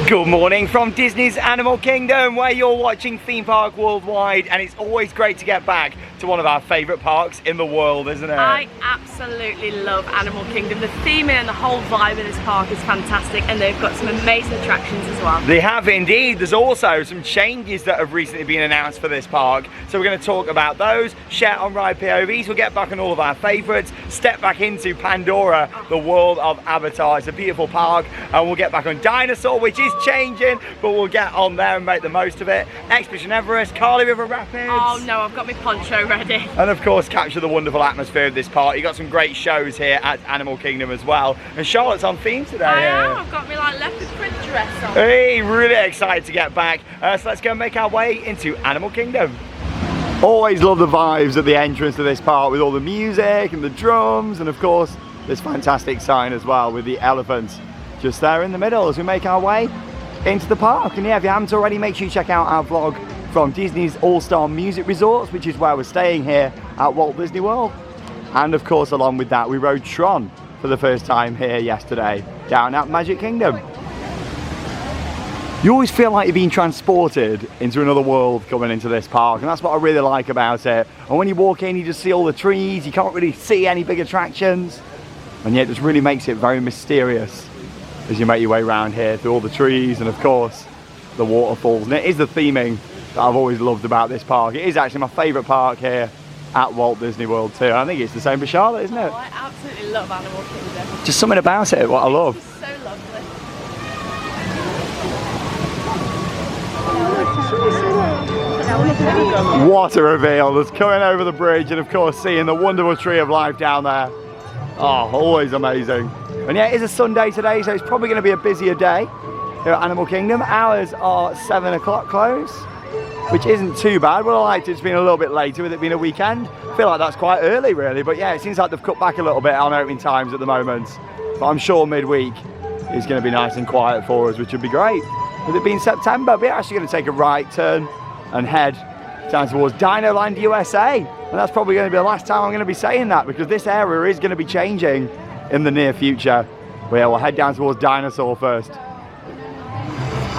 Good morning from Disney's Animal Kingdom, where you're watching Theme Park Worldwide, and it's always great to get back to one of our favourite parks in the world, isn't it? I absolutely love Animal Kingdom. The theming and the whole vibe of this park is fantastic, and they've got some amazing attractions as well. They have indeed. There's also some changes that have recently been announced for this park, so we're going to talk about those, share on-ride POVs, we'll get back on all of our favourites, step back into Pandora, the world of Avatar. It's a beautiful park, and we'll get back on Dinosaur, which is changing, but we'll get on there and make the most of it. Expedition Everest, Carly River Rapids. Oh no, I've got my poncho ready. And of course, capture the wonderful atmosphere of this park. You've got some great shows here at Animal Kingdom as well. And Charlotte's on theme today. I am. I've got my like leopard print dress on. Hey, really excited to get back. So let's go and make our way into Animal Kingdom. Always love the vibes at the entrance to this park with all the music and the drums, and of course this fantastic sign as well with the elephants just there in the middle as we make our way into the park. And yeah, if you haven't already, make sure you check out our vlog from Disney's All-Star Music Resorts, which is where we're staying here at Walt Disney World. And of course, along with that, we rode Tron for the first time here yesterday down at Magic Kingdom. You always feel like you're being transported into another world coming into this park, and that's what I really like about it. And when you walk in, you just see all the trees, you can't really see any big attractions, and yet it just really makes it very mysterious as you make your way around here through all the trees and of course the waterfalls. And it is the theming that I've always loved about this park. It is actually my favourite park here at Walt Disney World too. I think it's the same for Charlotte, isn't it? Oh, I absolutely love Animal Kingdom. Just something about it, what I love. It's so lovely. What a reveal. There's coming over the bridge and of course seeing the wonderful tree of life down there. Oh, always amazing. And yeah, it is a Sunday today, so it's probably going to be a busier day here at Animal Kingdom. Hours are 7 o'clock close, which isn't too bad. Would have liked it to be a little bit later with it being a weekend. I feel like that's quite early really, but yeah, it seems like they've cut back a little bit on opening times at the moment. But I'm sure midweek is going to be nice and quiet for us, which would be great. With it being September, we're actually going to take a right turn and head down towards Dino Land USA. And that's probably going to be the last time I'm going to be saying that, because this area is going to be changing in the near future. We'll head down towards Dinosaur first.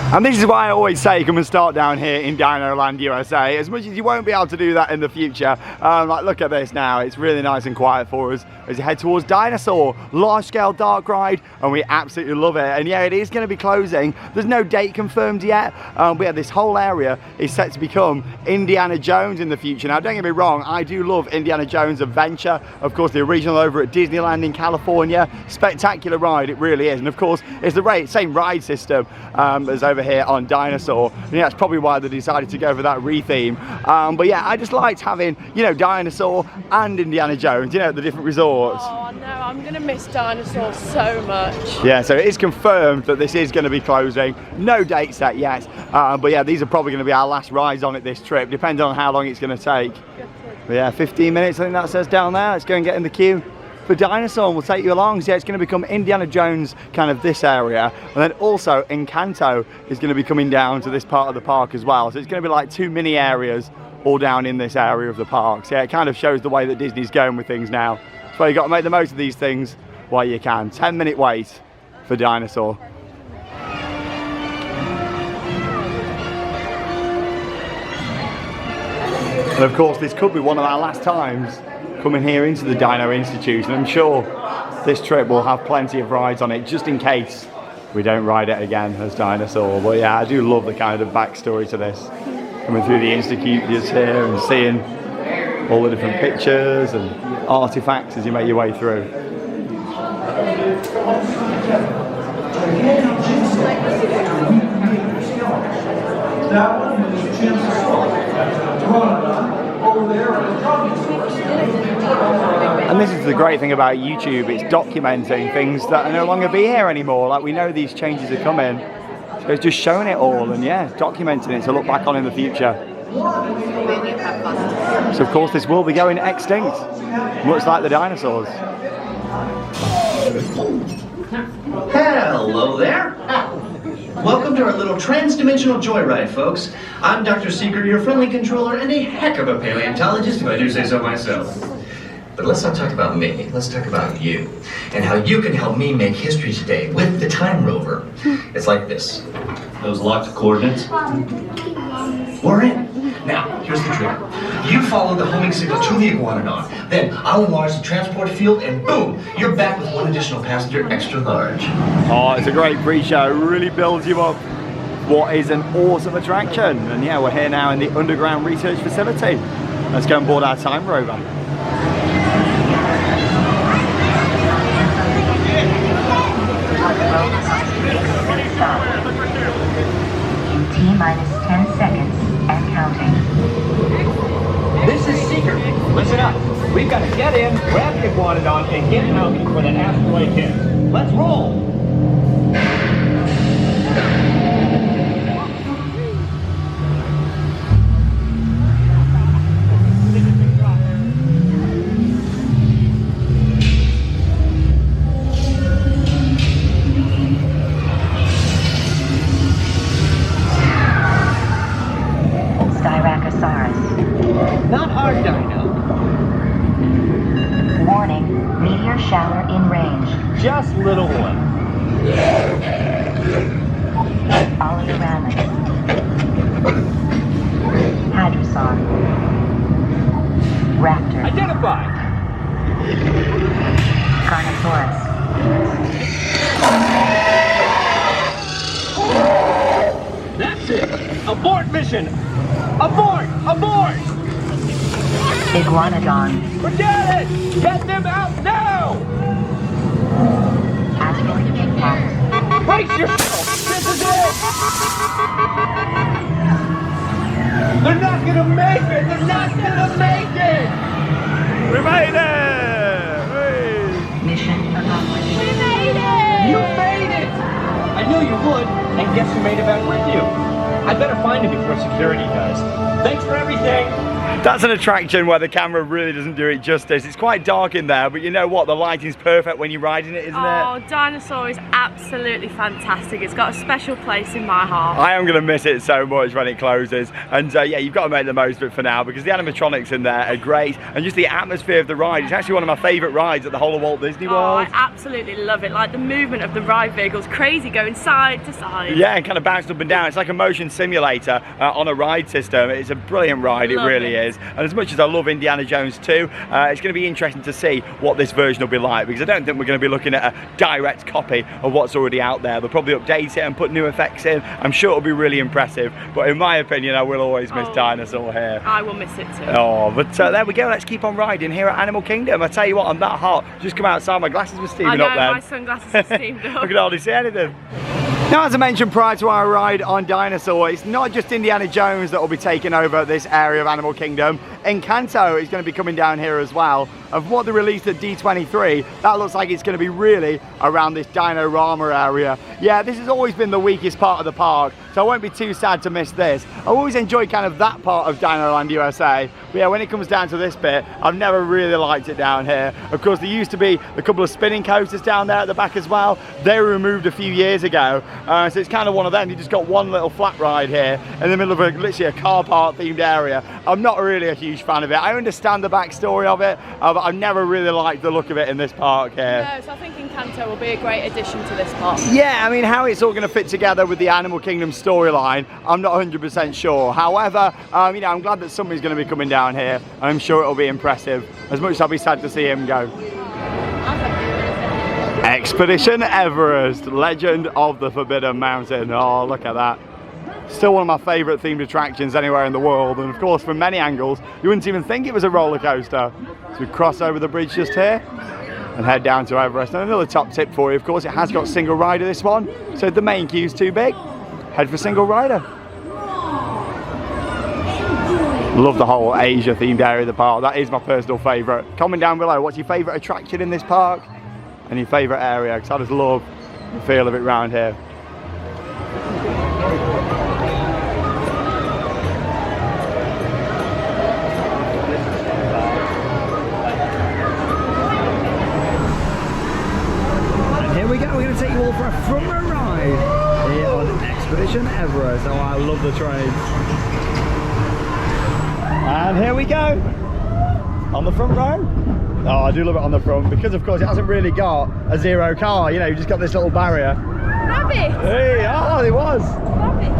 And this is why I always say come and start down here in Dino Land USA, as much as you won't be able to do that in the future. Like look at this now, it's really nice and quiet for us as you head towards Dinosaur, large scale dark ride, and we absolutely love it. And yeah, it is going to be closing. There's no date confirmed yet, but yeah, this whole area is set to become Indiana Jones in the future. Now don't get me wrong, I do love Indiana Jones Adventure, of course the original over at Disneyland in California. Spectacular ride, it really is. And of course it's the same ride system as over here on Dinosaur. And yeah, that's probably why they decided to go for that re-theme. But yeah, I just liked having, you know, Dinosaur and Indiana Jones, you know, at the different resorts. Oh no, I'm going to miss Dinosaur so much. Yeah, so it is confirmed that this is going to be closing. No date set yet. But yeah, these are probably going to be our last rides on it this trip, depending on how long it's going to take. But yeah, 15 minutes I think that says down there. Let's go and get in the queue for Dinosaur and we'll take you along. So yeah, it's going to become Indiana Jones kind of this area, and then also Encanto is going to be coming down to this part of the park as well. So it's going to be like two mini areas all down in this area of the park. So yeah, it kind of shows the way that Disney's going with things now. So you've got to make the most of these things while you can. 10-minute wait for Dinosaur. And of course this could be one of our last times coming here into the Dino Institute, and I'm sure this trip will have plenty of rides on it just in case we don't ride it again as Dinosaur. But yeah, I do love the kind of backstory to this, coming through the Institute just here and seeing all the different pictures and artifacts as you make your way through. And this is the great thing about YouTube, it's documenting things that are no longer be here anymore. Like we know these changes are coming, so it's just showing it all and yeah, documenting it to look back on in the future. So of course this will be going extinct, much like the dinosaurs. Hello there. Welcome to our little trans-dimensional joyride, folks. I'm Dr. Seeker, your friendly controller and a heck of a paleontologist, if I do say so myself. But let's not talk about me. Let's talk about you and how you can help me make history today with the time rover. It's like this. Those locked coordinates. We're in. Now, here's the trick. You follow the homing signal to the Iguanodon. Then I'll enlarge the transport field and boom, you're back with one additional passenger extra large. Oh, it's a great pre-show. It really builds you up. What is an awesome attraction. And yeah, we're here now in the underground research facility. Let's go and board our time rover. T-minus 10 seconds and counting. This is Seeker. Listen up. We've got to get in, grab the Iguanodon, and get out before that asteroid hits. Let's roll! Not hard, Dino. Warning, meteor shower in range. Just little one. Oliveramus. Hadrosaur. Raptor. Identify! Carnosaurus. That's it! Abort mission! Abort! Abort! Iguanodon. Forget it! Get them out now! Asteroid impact. Brace yourself! This is it! They're not gonna make it! They're not gonna make it! We made it! Hey. Mission accomplished. We made it! You made it! I knew you would, and guess who made it back with you? I better find him before security does. Thanks for everything! That's an attraction where the camera really doesn't do it justice. It's quite dark in there, but you know what? The lighting's perfect when you're riding it, isn't it? Oh, Dinosaur is absolutely fantastic. It's got a special place in my heart. I am going to miss it so much when it closes. And yeah, you've got to make the most of it for now because the animatronics in there are great. And just the atmosphere of the ride. It's actually one of my favourite rides at the whole of Walt Disney World. Oh, I absolutely love it. Like the movement of the ride vehicles, crazy, going side to side. Yeah, and kind of bouncing up and down. It's like a motion simulator on a ride system. It's a brilliant ride, it really is. And as much as I love Indiana Jones too, it's going to be interesting to see what this version will be like because I don't think we're going to be looking at a direct copy of what's already out there. They'll probably update it and put new effects in. I'm sure it'll be really impressive, but in my opinion, I will always miss Dinosaur here. I will miss it too. Oh, but there we go. Let's keep on riding here at Animal Kingdom. I tell you what, I'm that hot. Just come outside, my glasses were steaming up then. My sunglasses are steamed up. I could hardly see anything. Now, as I mentioned prior to our ride on Dinosaur, it's not just Indiana Jones that will be taking over this area of Animal Kingdom. Encanto is going to be coming down here as well. And from what they released at D23, that looks like it's going to be really around this Dino-Rama area. Yeah, this has always been the weakest part of the park, so I won't be too sad to miss this. I always enjoyed kind of that part of Dinoland USA, but yeah, when it comes down to this bit, I've never really liked it down here. Of course, there used to be a couple of spinning coasters down there at the back as well. They were removed a few years ago, so it's kind of one of them. You just got one little flat ride here in the middle of literally a car park themed area. I'm not really a huge fan of it. I understand the backstory of it, but I've never really liked the look of it in this park here. No, so I think Encanto will be a great addition to this park. Yeah, I mean, how it's all going to fit together with the Animal Kingdom storyline, I'm not 100% sure. However, you know, I'm glad that somebody's going to be coming down here, and I'm sure it'll be impressive, as much as I'll be sad to see him go. Expedition Everest, Legend of the Forbidden Mountain. Oh, look at that. Still one of my favourite themed attractions anywhere in the world, and of course from many angles you wouldn't even think it was a roller coaster. So we cross over the bridge just here and head down to Everest. And another top tip for you, of course, it has got single rider, this one, so if the main queue's too big, head for single rider. Love the whole Asia themed area of the park. That is my personal favourite. Comment down below, what's your favourite attraction in this park and your favourite area, because I just love the feel of it round here. We're going to take you all for a front row ride here on Expedition Everest. Oh, I love the train. And here we go on the front row. Oh, I do love it on the front because, of course, it hasn't really got a zero car. You know, you've just got this little barrier. Rabbit! Hey, oh, it was. Rabbit!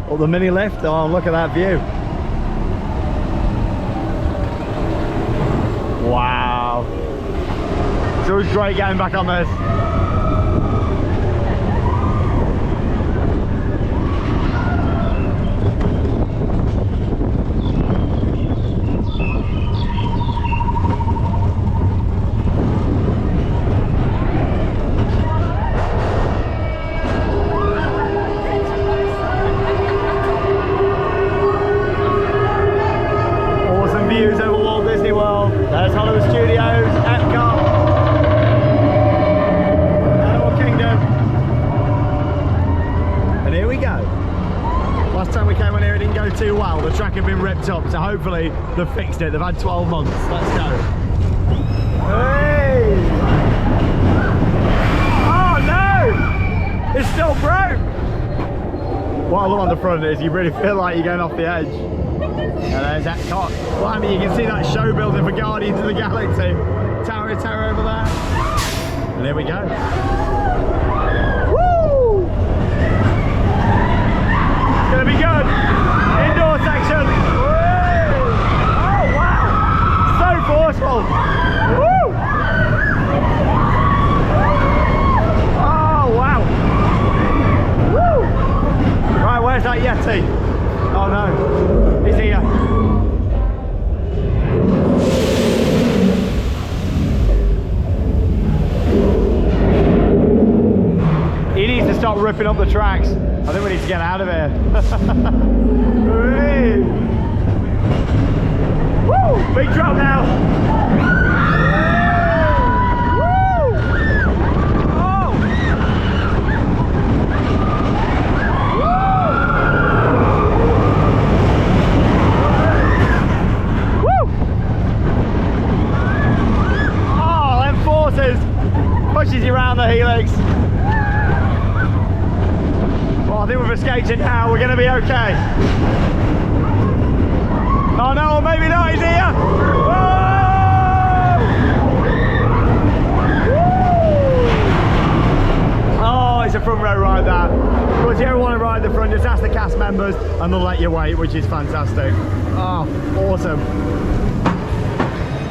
Oh, the mini lift. Oh, look at that view. Wow. It's always great getting back on this. Awesome views over Walt Disney World. There's Hollywood Studios, Epcot, Animal Kingdom. And here we go. Last time we came on here it didn't go too well. The track had been ripped up, so hopefully they've fixed it. They've had 12 months. Let's go. Hey! Oh no! It's still broke! What I love on the front is you really feel like you're going off the edge. And there's Epcot. Well, I mean, you can see that show building for Guardians of the Galaxy. Tower of Terror over there. And here we go. Woo! It's gonna be good. Indoor section. Woo! Oh wow! So forceful. Woo! Oh wow! Woo! Right, where's that Yeti? Oh no, he's here. He needs to stop ripping up the tracks. I think we need to get out of here. Woo! Big drop now. Woo! Oh! Pushes you around the helix. Well, I think we've escaped it now. We're going to be okay. Oh no, or maybe not. He's here. Oh, it's a front row ride that. Of course, you ever want to ride the front, just ask the cast members and they'll let you wait, which is fantastic. Oh, awesome.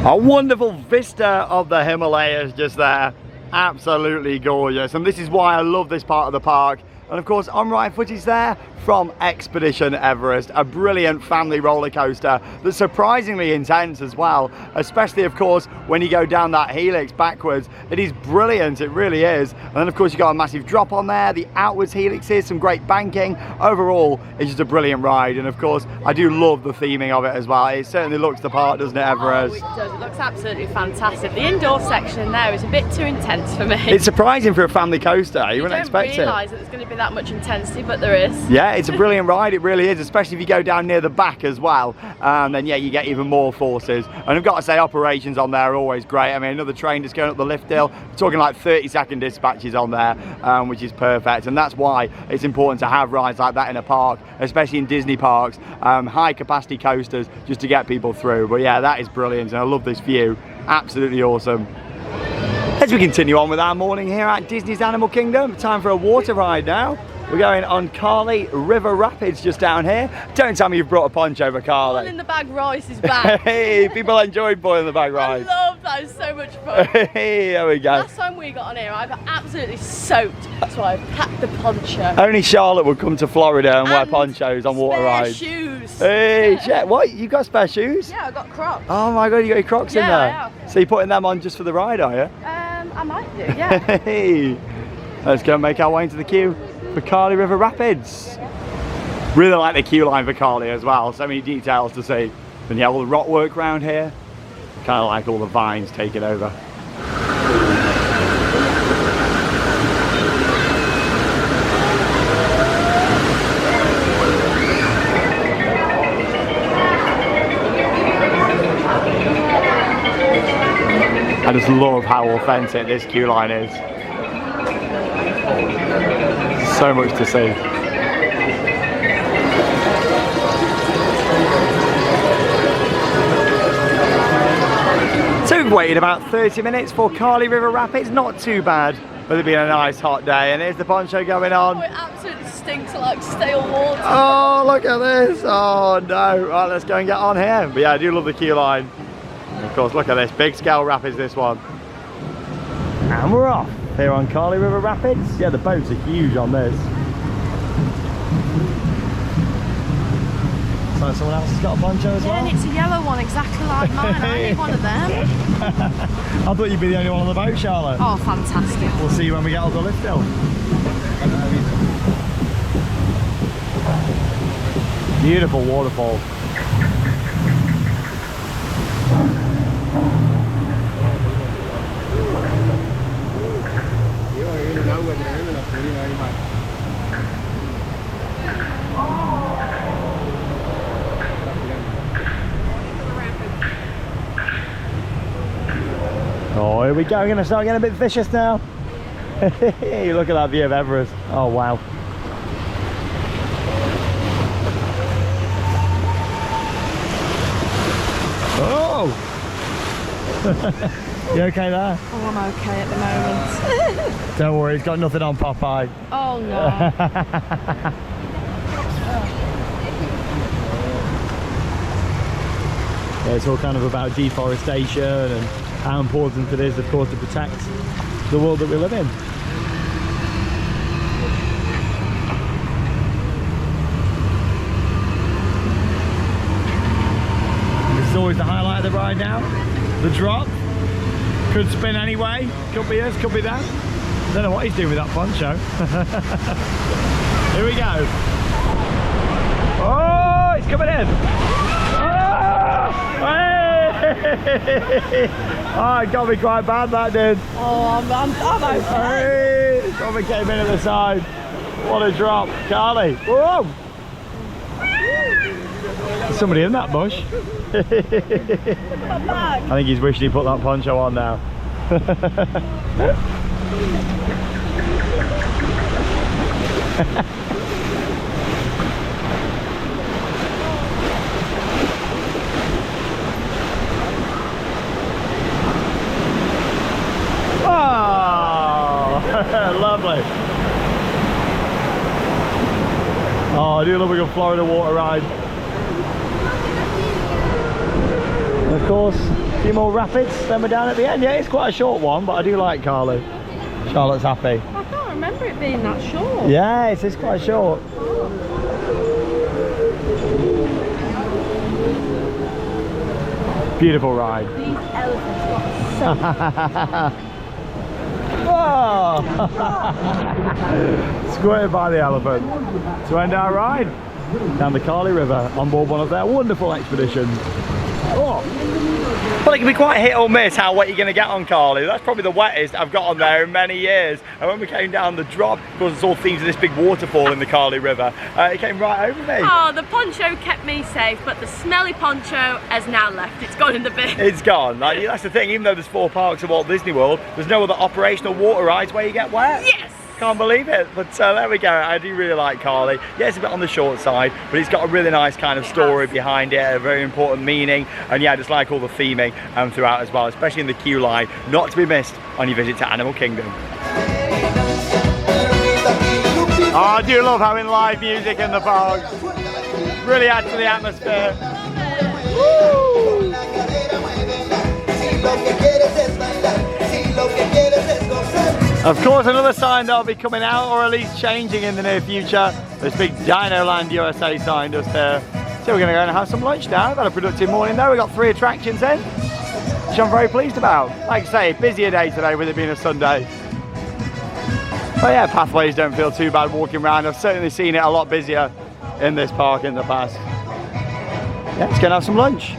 A wonderful vista of the Himalayas just there. Absolutely gorgeous, and this is why I love this part of the park. And of course, on-ride footage there from Expedition Everest, a brilliant family roller coaster that's surprisingly intense as well, especially of course when you go down that helix backwards. It is brilliant, it really is. And then of course you've got a massive drop on there, the outwards helixes, some great banking. Overall, it's just a brilliant ride, and of course I do love the theming of it as well. It certainly looks the part, doesn't it, Everest? Oh, it does. It looks absolutely fantastic. The indoor section there is a bit too intense for me. It's surprising for a family coaster. You wouldn't expect it. You don't realise that there's going to be that much intensity, but there is. Yeah, it's a brilliant ride, it really is, especially if you go down near the back as well. Then yeah, you get even more forces. And I've got to say, operations on there are always great. I mean, another train just going up the lift hill, we're talking like 30-second dispatches on there, which is perfect. And that's why it's important to have rides like that in a park, especially in Disney parks, high capacity coasters, just to get people through. But yeah, that is brilliant, and I love this view. Absolutely awesome. As we continue on with our morning here at Disney's Animal Kingdom, time for a water ride now. We're going on Kali River Rapids just down here. Don't tell me you've brought a poncho for Kali. Boil in the bag rice is back. Hey, people enjoyed boil in the bag rice. I love that, it's so much fun. Hey, there we go. Last time we got on here, I got absolutely soaked, so I packed the poncho. Only Charlotte would come to Florida and wear ponchos on water rides. Shoes. Hey, yeah. What? You got spare shoes? Yeah, I got Crocs. Oh my God, you got your Crocs in there. I have. So you're putting them on just for the ride, are you? I might do, yeah. Hey, let's go and make our way into the queue for Kali River Rapids. Really like the queue line for Kali as well, so many details to see. Then you have all the rock work around here, kind of like all the vines taking over. I just love how authentic this queue line is. So much to see. So we've waited about 30 minutes for Kali River Rapids. Not too bad, but it's been a nice hot day. And here's the poncho going on. Oh, it absolutely stinks like stale water. Oh, look at this. Oh no. Right, let's go and get on here. But yeah, I do love the queue line. And of course, look at this. Big scale rapids, this one. And we're off here on Kali River Rapids. Yeah, the boats are huge on this. So someone else has got a poncho as well? Yeah, and it's a yellow one, exactly like mine. I need one of them. I thought you'd be the only one on the boat, Charlotte. Oh, fantastic. We'll see you when we get on the lift hill. Beautiful waterfall. Oh, here we go. We're going to start getting a bit vicious now. Look at that view of Everest. Oh, wow. Oh! You okay there? Oh, I'm okay at the moment. Don't worry, he's got nothing on Popeye. Oh, no. Yeah, it's all kind of about deforestation and how important it is, of course, to protect the world that we live in. This is always the highlight of the ride now. The drop. Could spin anyway. Could be us, could be that. Don't know what he's doing with that poncho. Here we go. Oh, he's coming in. Oh, hey! Oh, it got me quite bad, that did. Oh, I'm okay. Hey, Tommy came in at the side. What a drop. Carly. Whoa! There's somebody in that bush. I think he's wishing he put that poncho on now. Lovely. Oh, I do love a good Florida water ride. And of course, a few more rapids, then we're down at the end. Yeah, it's quite a short one, but I do like Carly. Charlotte's happy. I can't remember it being that short. Yeah, it's quite short. Beautiful ride. These elephants got so Oh! Squirted by the elephant to end our ride down the Kali River on board one of their wonderful expeditions. Oh. Well, it can be quite hit or miss how wet you're going to get on Kali. That's probably the wettest I've got on there in many years. And when we came down the drop, of course it's all themed to this big waterfall in the Kali River, it came right over me. Oh, the poncho kept me safe, but the smelly poncho has now left. It's gone in the bin. It's gone. Like, that's the thing, even though there's 4 parks at Walt Disney World, there's no other operational water rides where you get wet. Yes! Can't believe it, but there we go. I do really like Kali. Yeah, it's a bit on the short side, but it's got a really nice kind of story behind it, a very important meaning, and yeah, I just like all the theming throughout as well, especially in the queue line, not to be missed on your visit to Animal Kingdom. Oh, I do love having live music in the parks. Really adds to the atmosphere. Woo! Of course, another sign that'll be coming out, or at least changing in the near future. This big Dino Land USA sign just there. So we're going to go and have some lunch now. We've had a productive morning though. We've got 3 attractions in, which I'm very pleased about. Like I say, busier day today with it being a Sunday. But yeah, pathways don't feel too bad walking around. I've certainly seen it a lot busier in this park in the past. Yeah, let's go and have some lunch.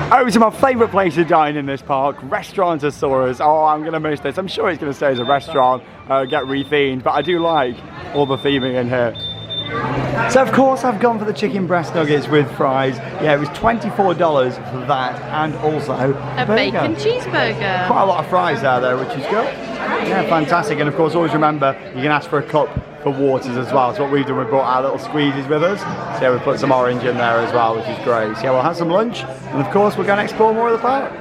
Over to my favourite place to dine in this park, Restaurantosaurus. Oh, I'm going to miss this. I'm sure it's going to stay as a restaurant, get rethemed, but I do like all the theming in here. So of course I've gone for the chicken breast nuggets with fries. Yeah, it was $24 for that and also A bacon cheeseburger. Quite a lot of fries there though, which is good. Yeah, fantastic. And of course always remember you can ask for a cup for waters as well. So what we've done, we brought our little squeezies with us. So yeah, we put some orange in there as well, which is great. So yeah, we'll have some lunch and of course we're going to explore more of the park.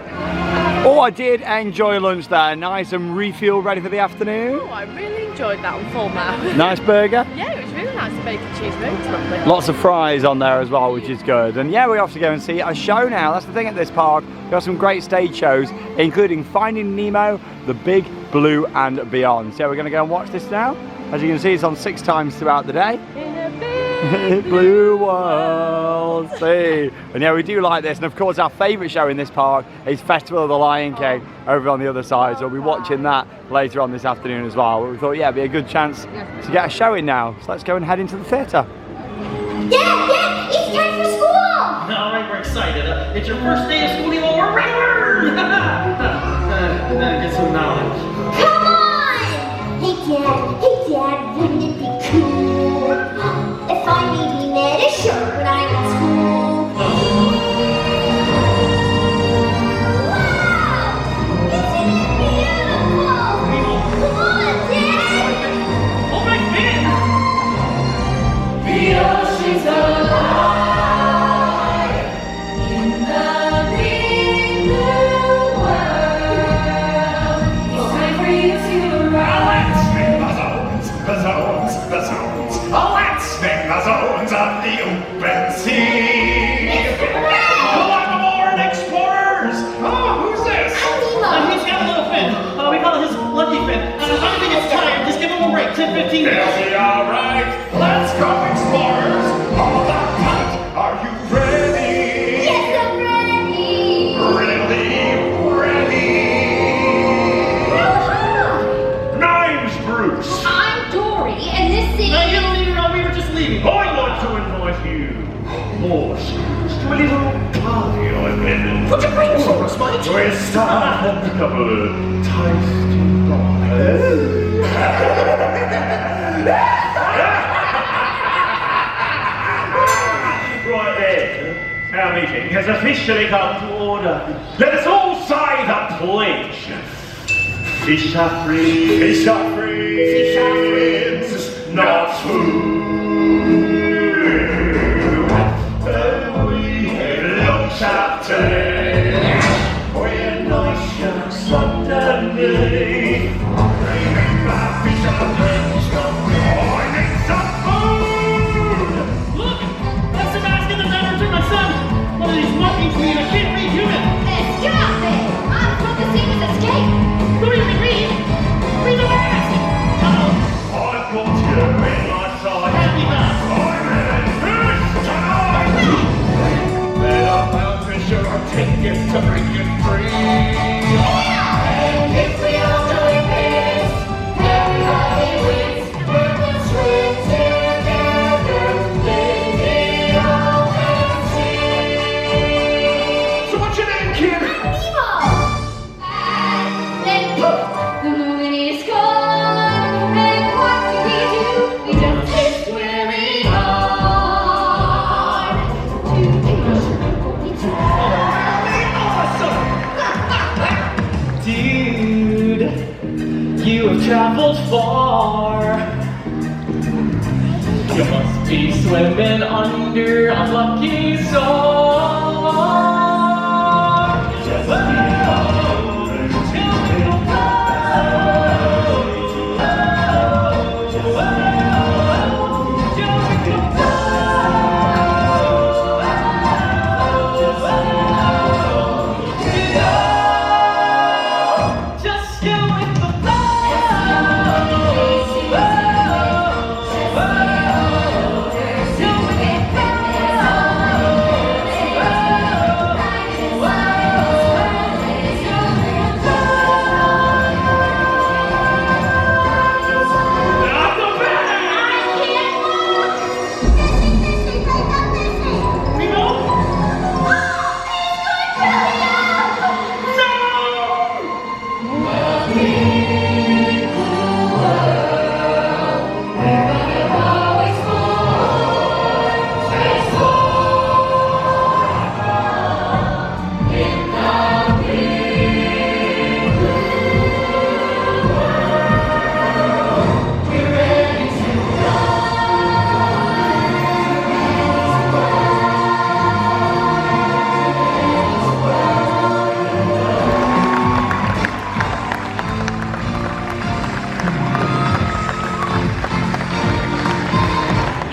Oh, I did enjoy lunch there. Nice and refuel ready for the afternoon. Oh, I really enjoyed that. I'm full now. Nice burger. Yeah, it was really nice. The bacon cheeseburger was lovely. Lots of fries on there as well, which is good. And yeah, we have to go and see a show now. That's the thing at this park. We've got some great stage shows, including Finding Nemo, The Big Blue and Beyond. So we're going to go and watch this now. As you can see, it's on 6 times throughout the day. Blue world, see. And yeah, we do like this. And of course, our favourite show in this park is Festival of the Lion King over on the other side. So we'll be watching that later on this afternoon as well. But we thought, yeah, it'd be a good chance to get a show in now. So let's go and head into the theatre. Dad, it's time for school! All right, we're excited. It's your first day of school, you all regular! Get some knowledge. Come on! Hey Dad, wouldn't it be cool if I maybe made a shirt when I'm in school? Wow! Isn't it beautiful? Come on, Dad! Oh my man! The ocean's alive in the big blue world. It's time for you to arrive. The zones. Oh, let's sing the zones of the open sea. Come on aboard, explorers. Oh, who's this? He's got a little fin. We call it his lucky fin. If anything gets tired, just give him a break. 10-15 He'll minutes. be all right. Let's go, explorers. Hold on tight. Are you ready? Yes, I'm ready. Really ready? Name's Bruce. I'm Dory, and this is... No, you don't need to know. We were just leaving. I want to invite you, horses, to a little party I've been. Put your brains over us, mate. Twist up a couple of tasty boys. Right then, our meeting has officially come to order. Let us all say the pledge. Fish are free. Fish are free. Fish are friends, not food. We had lunch up today. We're nice sharks underneath. Remember, fish are friends, not food. I need some food. Look! That's the mask in the banner to my son. One of these monkeys mean I can't read human. Stop it! I'm from the Seaman's Escape. Who you can read? Read the mask! Uh-oh. I've got you in my sight. Happy mask. I'm in fish tonight. Better bound to show a ticket to bring you free. And if we all join this, everybody wins. And we'll swim together in the open sea. So what's your name, kid? Nemo! And then poof, the moon is gone. And what do? We just keep swimming on. To English, Dude, you have traveled far. You must be swimming under a lucky star. Just Just go with the flow.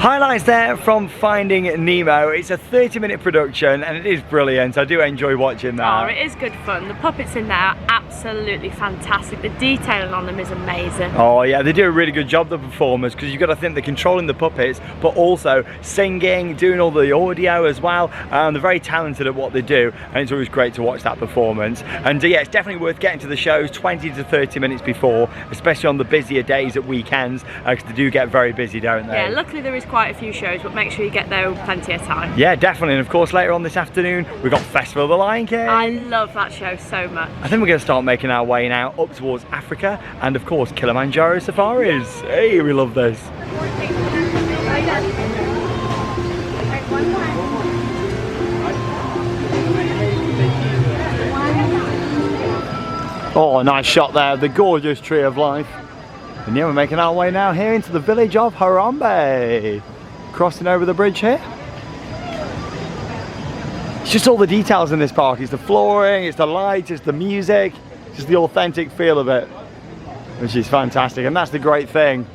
Highlights there from Finding Nemo. It's a 30-minute production and it is brilliant. I do enjoy watching that. Oh, it is good fun. The puppets in there are absolutely fantastic. The detailing on them is amazing. Oh yeah, they do a really good job, the performers, because you've got to think they're controlling the puppets, but also singing, doing all the audio as well. They're very talented at what they do, and it's always great to watch that performance. And yeah, it's definitely worth getting to the shows 20 to 30 minutes before, especially on the busier days at weekends, because they do get very busy, don't they? Yeah, luckily there is quite a few shows, but make sure you get there with plenty of time. Yeah, definitely. And of course, later on this afternoon, we've got Festival of the Lion King. I love that show so much. I think we're going to start making our way now up towards Africa, and of course, Kilimanjaro Safaris. Hey, we love this. Oh, nice shot there, the gorgeous Tree of Life. And yeah, we're making our way now here into the village of Harambe. Crossing over the bridge here. It's just all the details in this park. It's the flooring, it's the lights, it's the music, just the authentic feel of it, which is fantastic. And that's the great thing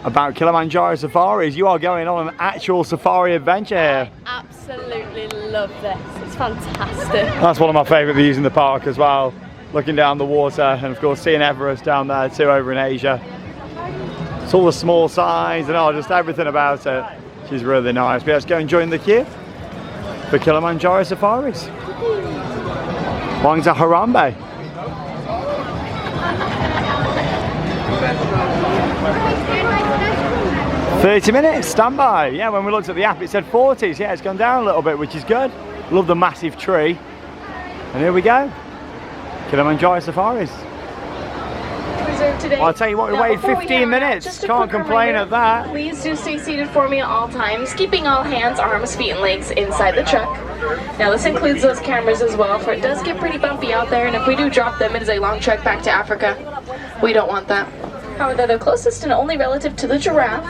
about Kilimanjaro Safaris. You are going on an actual safari adventure here. I absolutely love this. It's fantastic. That's one of my favourite views in the park as well. Looking down the water, and of course seeing Everest down there too over in Asia. It's all the small signs and just everything about it. She's really nice. But let's go and join the queue for Kilimanjaro Safaris. Going to Harambe. "30 minutes, standby." Yeah, when we looked at the app it said 40s. Yeah, it's gone down a little bit, which is good. Love the massive tree. And here we go. Kilimanjaro Safaris. Today. Well, I'll tell you what, we waited 15 minutes. Can't complain at that. Please do stay seated for me at all times, keeping all hands, arms, feet, and legs inside the truck. Now this includes those cameras as well, for it does get pretty bumpy out there, and if we do drop them, it is a long trek back to Africa. We don't want that. However, they're the closest and only relative to the giraffe.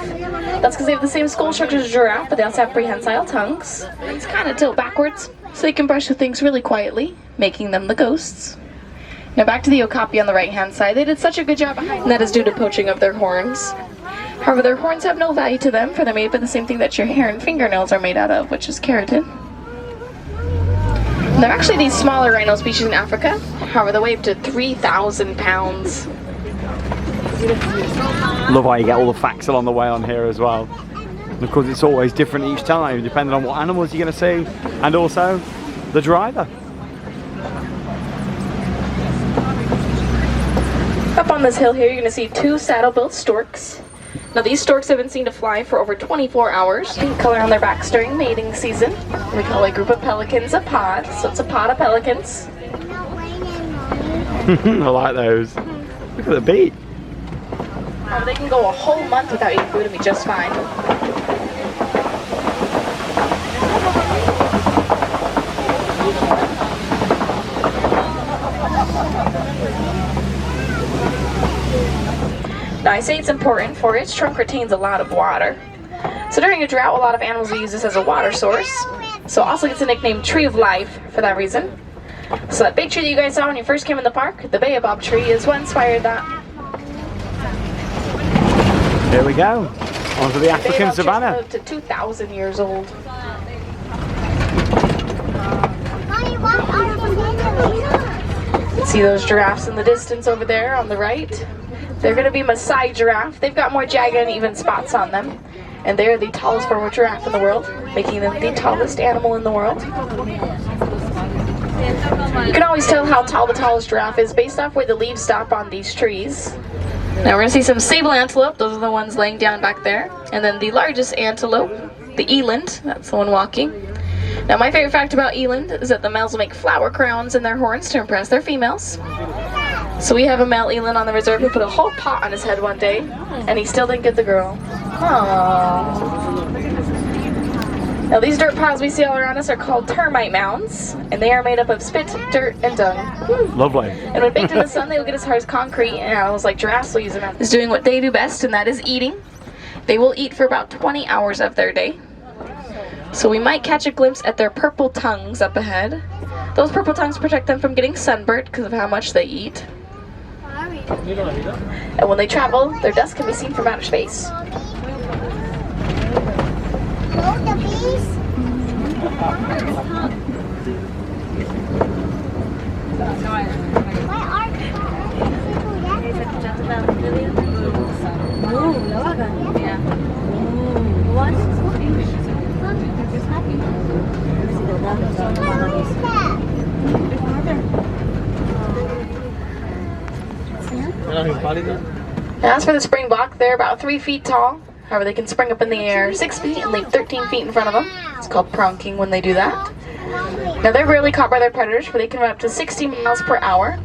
That's because they have the same skull structure as a giraffe, but they also have prehensile tongues. It's kind of tilt backwards, so they can brush with things really quietly, making them the ghosts. Now back to the okapi on the right hand side. They did such a good job behind, and that is due to poaching of their horns. However, their horns have no value to them, for they're made by the same thing that your hair and fingernails are made out of, which is keratin. And they're actually these smaller rhino species in Africa. However, they weigh up to 3,000 pounds. Love how you get all the facts along the way on here as well. And of course it's always different each time, depending on what animals you're going to see, and also the driver. Up on this hill here, you're going to see two saddle-built storks. Now these storks have been seen to fly for over 24 hours. Pink color on their backs during mating season. We call a group of pelicans a pod, so it's a pod of pelicans. I like those. Look at the beat. They can go a whole month without eating food and be just fine. Now I say it's important for its trunk retains a lot of water. So during a drought, a lot of animals will use this as a water source. So it also gets the nickname Tree of Life for that reason. So that big tree that you guys saw when you first came in the park, the baobab tree, is what inspired that. Here we go, onto the African savannah. Up to 2,000 years old. You see those giraffes in the distance over there on the right? They're going to be Maasai giraffe. They've got more jagged and even spots on them. And they're the tallest form of giraffe in the world, making them the tallest animal in the world. You can always tell how tall the tallest giraffe is based off where the leaves stop on these trees. Now we're going to see some sable antelope. Those are the ones laying down back there. And then the largest antelope, the eland, that's the one walking. Now my favorite fact about eland is that the males will make flower crowns in their horns to impress their females. So we have a male eland on the reserve who put a whole pot on his head one day, and he still didn't get the girl. Aww. Now these dirt piles we see all around us are called termite mounds, and they are made up of spit, dirt, and dung. Lovely. And when baked in the sun, they will get as hard as concrete, and animals like giraffes will use them as doing what they do best, and that is eating. They will eat for about 20 hours of their day. So we might catch a glimpse at their purple tongues up ahead. Those purple tongues protect them from getting sunburnt because of how much they eat. And when they travel, their dust can be seen from outer space. Now, as for the springbok, they're about 3 feet tall. However, they can spring up in the air 6 feet and leave 13 feet in front of them. It's called pronking when they do that. Now, they're rarely caught by their predators, but they can run up to 60 miles per hour.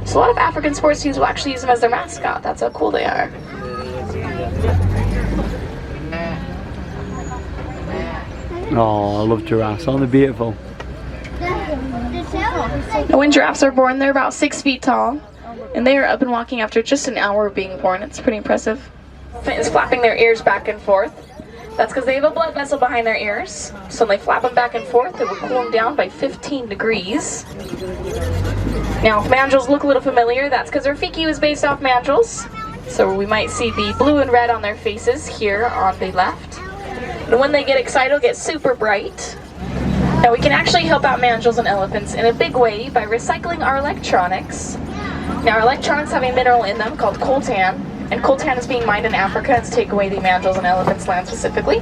So a lot of African sports teams will actually use them as their mascot. That's how cool they are. Oh, I love giraffes. Aren't they beautiful? When giraffes are born, they're about 6 feet tall. And they are up and walking after just an hour of being born. It's pretty impressive. Is flapping their ears back and forth. That's because they have a blood vessel behind their ears. So when they flap them back and forth, it will cool them down by 15 degrees. Now, if mandrills look a little familiar, that's because their fiki was based off mandrills. So we might see the blue and red on their faces here on the left. And when they get excited, it'll get super bright. Now, we can actually help out mandrills and elephants in a big way by recycling our electronics. Now, our electronics have a mineral in them called coltan, and coltan is being mined in Africa to take away the mandrills and elephants' land specifically.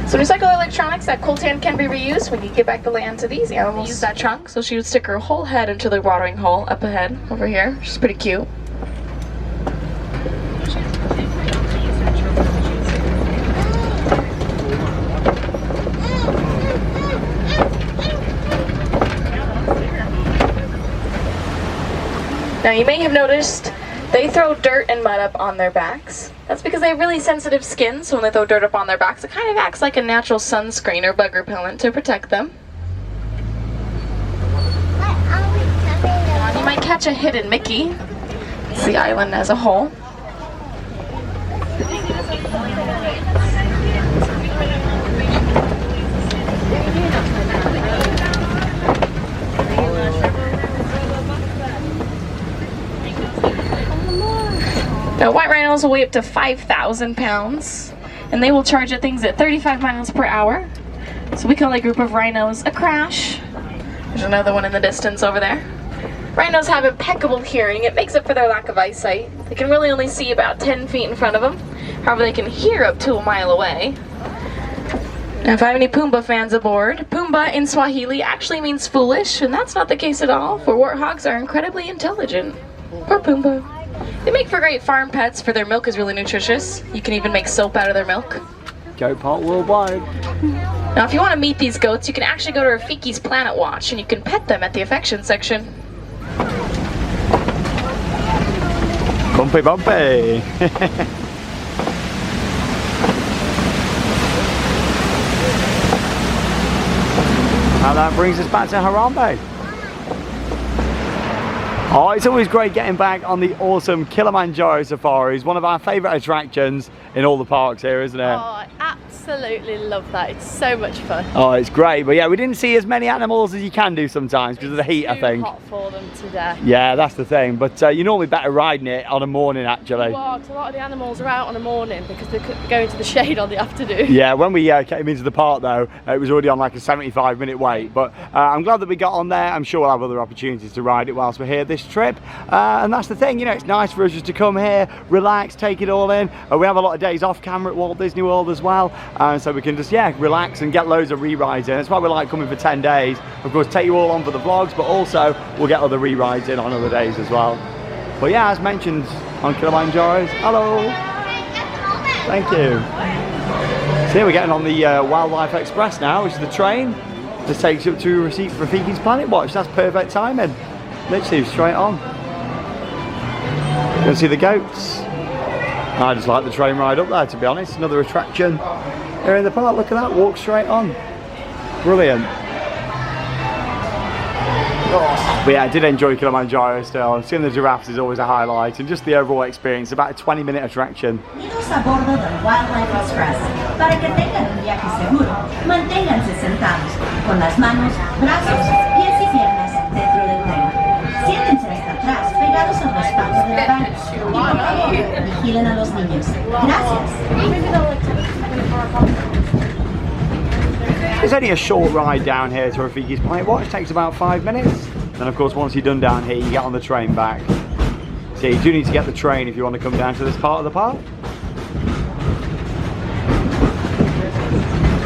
So when we recycle electronics, that coltan can be reused when you get back the land to these animals. Use that trunk, so she would stick her whole head into the watering hole up ahead over here, which is pretty cute. Now, you may have noticed they throw dirt and mud up on their backs. That's because they have really sensitive skin, so when they throw dirt up on their backs, it kind of acts like a natural sunscreen or bug repellent to protect them. You might catch a hidden Mickey. It's the island as a whole. Now, white rhinos will weigh up to 5,000 pounds, and they will charge at things at 35 miles per hour. So we call a group of rhinos a crash. There's another one in the distance over there. Rhinos have impeccable hearing. It makes up for their lack of eyesight. They can really only see about 10 feet in front of them. However, they can hear up to a mile away. Now, if I have any Pumbaa fans aboard, Pumbaa in Swahili actually means foolish, and that's not the case at all, for warthogs are incredibly intelligent. Poor Pumbaa. They make for great farm pets, for their milk is really nutritious. You can even make soap out of their milk. Goat pot worldwide. Now, if you want to meet these goats, you can actually go to Rafiki's Planet Watch, and you can pet them at the affection section. Bumpy bumpy. Now that brings us back to Harambe. Oh, it's always great getting back on the awesome Kilimanjaro Safaris, one of our favourite attractions in all the parks here, isn't it? Oh, I absolutely love that. It's so much fun. Oh, it's great. But yeah, we didn't see as many animals as you can do sometimes because of the heat, I think. It's too hot for them today. Yeah, that's the thing. But you're normally better riding it on a morning, actually. Well, a lot of the animals are out on a morning because they could go into the shade on the afternoon. Yeah, when we came into the park though, it was already on like a 75-minute wait. But I'm glad that we got on there. I'm sure we'll have other opportunities to ride it whilst we're here this trip. And that's the thing, you know, it's nice for us just to come here, relax, take it all in. We have a lot of days off camera at Walt Disney World as well. So we can just, yeah, relax and get loads of re-rides in. That's why we like coming for 10 days. Of course, take you all on for the vlogs, but also we'll get other re-rides in on other days as well. But yeah, as mentioned on Kilimanjaro's, hello. Thank you. So here we're getting on the Wildlife Express now, which is the train. This takes you up to Rafiki's Planet Watch. That's perfect timing. Literally straight on. You can see the goats. I just like the train ride up there, to be honest. Another attraction here in the park. Look at that, walk straight on. Brilliant. But yeah, I did enjoy Kilimanjaro still. Seeing the giraffes is always a highlight, and just the overall experience, about a 20-minute attraction. Bienvenidos a bordo del Wildlife Express. Para que tengan un viaje seguro, manténganse sentados, con las manos, brazos, pies y piernas dentro del tren. Siéntense hasta atrás, pegados a los respaldo de la banca. Y por favor, vigilen a los niños. Gracias. It's only a short ride down here to Rafiki's Planet Watch, takes about 5 minutes. Then of course once you're done down here you get on the train back. So you do need to get the train if you want to come down to this part of the park.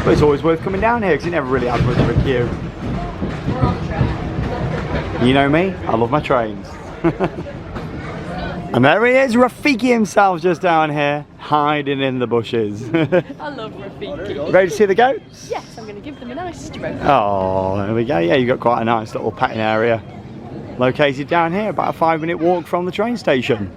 But it's always worth coming down here because it never really has much of a queue. You know me, I love my trains. And there he is, Rafiki himself just down here, hiding in the bushes. I love Rafiki. Ready to see the goats? Yes, I'm going to give them a nice stroke. Oh, there we go. Yeah, you've got quite a nice little petting area located down here, about a 5-minute walk from the train station.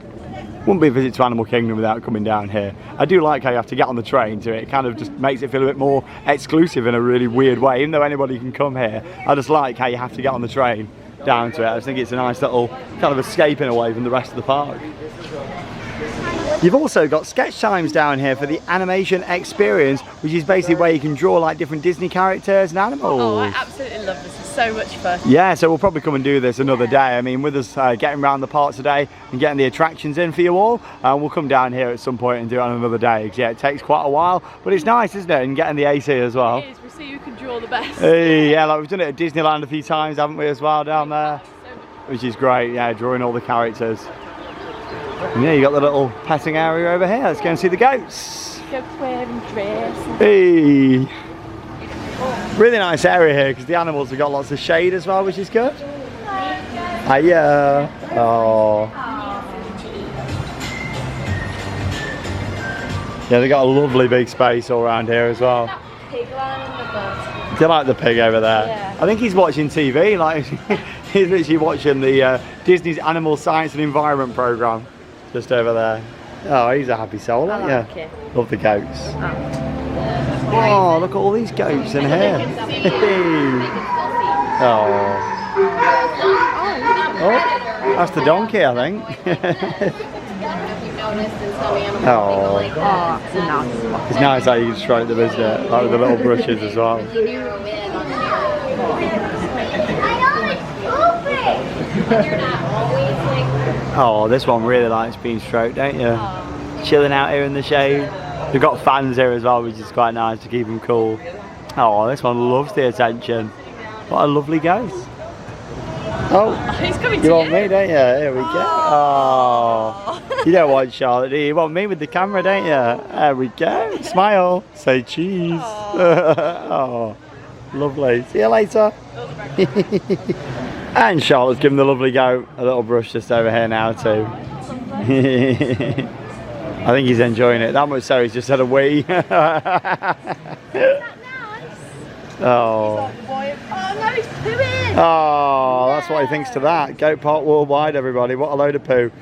Wouldn't be a visit to Animal Kingdom without coming down here. I do like how you have to get on the train to it. It kind of just makes it feel a bit more exclusive in a really weird way, even though anybody can come here. I just like how you have to get on the train down to it. I just think it's a nice little kind of escape in a way from the rest of the park. You've also got sketch times down here for the animation experience, which is basically where you can draw like different Disney characters and animals. Oh, I absolutely love this. It's so much fun. Yeah, so we'll probably come and do this another day. I mean, with us getting around the park today and getting the attractions in for you all, we'll come down here at some point and do it on another day. Because yeah, it takes quite a while, but it's nice, isn't it? And getting the AC as well. It is. We'll see who can draw the best. Yeah, like we've done it at Disneyland a few times, haven't we, as well, down there? Which is great, yeah, drawing all the characters. And yeah, you got the little petting area over here. Let's go and see the goats. Goats wearing dresses. Hey. Really nice area here because the animals have got lots of shade as well, which is good. Hiya. Oh. Yeah, they got a lovely big space all around here as well. Pig line in the bus. Do you like the pig over there? Yeah. I think he's watching TV. Like he's literally watching the Disney's Animal Science and Environment program. Just over there. Oh, he's a happy soul, aren't you? like it. Love the goats. Oh, look at all these goats in here. Oh. Oh, that's the donkey, I think. Oh. It's nice. It's nice how you can stroke them, isn't it? Like with the little brushes as well. Oh, this one really likes being stroked, don't you? Chilling out here in the shade. We've got fans here as well, which is quite nice to keep them cool. Oh, this one loves the attention. What a lovely ghost. Oh, He's coming to you you. want me, don't you? Here we go. Oh, you don't want Charlotte, do you? You want me with the camera, don't you? There we go. Smile. Say cheese. Oh, lovely. See you later. And Charlotte's giving the lovely goat a little brush just over here now too. I think he's enjoying it. That much so he's just had a wee. Oh. Oh no, he's pooing! Oh, that's what he thinks to that. Goat Park worldwide, everybody. What a load of poo.